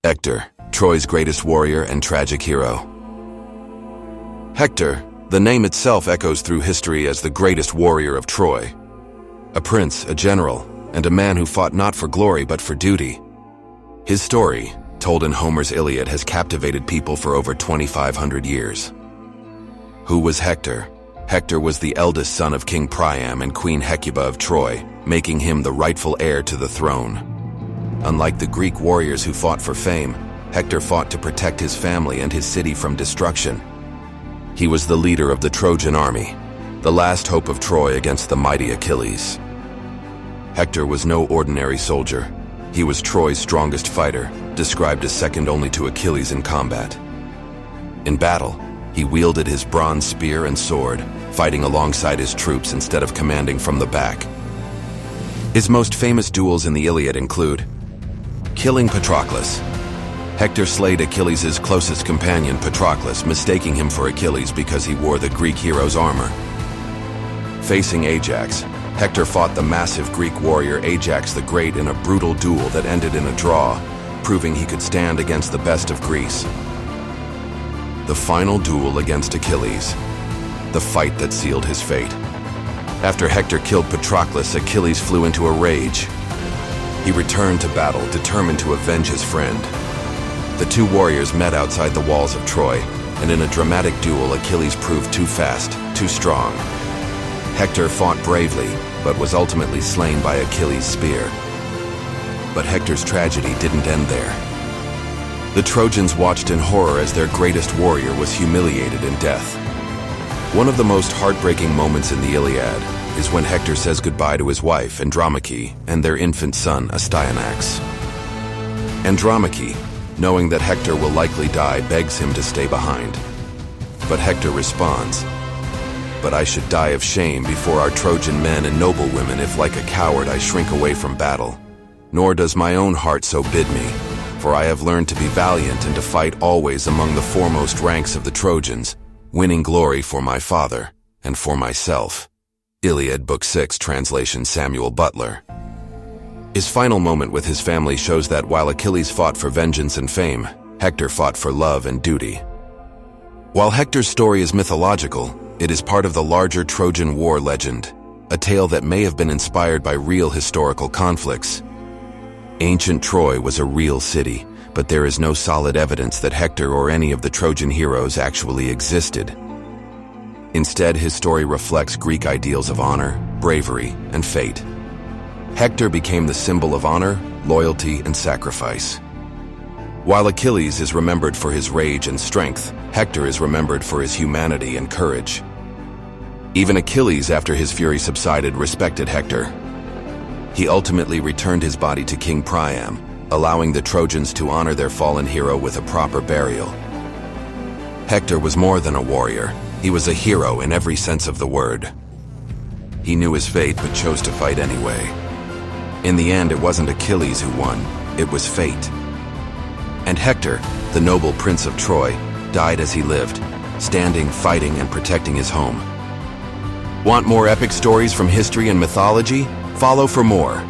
Hector, Troy's greatest warrior and tragic hero. Hector, the name itself echoes through history as the greatest warrior of Troy. A prince, a general, and a man who fought not for glory but for duty. His story, told in Homer's Iliad, has captivated people for over 2,500 years. Who was Hector? Hector was the eldest son of King Priam and Queen Hecuba of Troy, making him the rightful heir to the throne. Unlike the Greek warriors who fought for fame, Hector fought to protect his family and his city from destruction. He was the leader of the Trojan army, the last hope of Troy against the mighty Achilles. Hector was no ordinary soldier. He was Troy's strongest fighter, described as second only to Achilles in combat. In battle, he wielded his bronze spear and sword, fighting alongside his troops instead of commanding from the back. His most famous duels in the Iliad include killing Patroclus. Hector slayed Achilles' closest companion, Patroclus, mistaking him for Achilles because he wore the Greek hero's armor. Facing Ajax, Hector fought the massive Greek warrior Ajax the Great in a brutal duel that ended in a draw, proving he could stand against the best of Greece. The final duel against Achilles, the fight that sealed his fate. After Hector killed Patroclus, Achilles flew into a rage. He returned to battle, determined to avenge his friend. The two warriors met outside the walls of Troy, and in a dramatic duel, Achilles proved too fast, too strong. Hector fought bravely, but was ultimately slain by Achilles' spear. But Hector's tragedy didn't end there. The Trojans watched in horror as their greatest warrior was humiliated in death. One of the most heartbreaking moments in the Iliad is when Hector says goodbye to his wife, Andromache, and their infant son, Astyanax. Andromache, knowing that Hector will likely die, begs him to stay behind. But Hector responds, "But I should die of shame before our Trojan men and noble women if like a coward I shrink away from battle. Nor does my own heart so bid me, for I have learned to be valiant and to fight always among the foremost ranks of the Trojans, winning glory for my father and for myself." Iliad, Book 6, translation Samuel Butler. His final moment with his family shows that while Achilles fought for vengeance and fame, Hector fought for love and duty. While Hector's story is mythological, it is part of the larger Trojan War legend, a tale that may have been inspired by real historical conflicts. Ancient Troy was a real city, but there is no solid evidence that Hector or any of the Trojan heroes actually existed. Instead, his story reflects Greek ideals of honor, bravery, and fate. Hector became the symbol of honor, loyalty, and sacrifice. While Achilles is remembered for his rage and strength, Hector is remembered for his humanity and courage. Even Achilles, after his fury subsided, respected Hector. He ultimately returned his body to King Priam, allowing the Trojans to honor their fallen hero with a proper burial. Hector was more than a warrior. He was a hero in every sense of the word. He knew his fate but chose to fight anyway. In the end, it wasn't Achilles who won, it was fate. And Hector, the noble prince of Troy, died as he lived, standing, fighting, and protecting his home. Want more epic stories from history and mythology? Follow for more.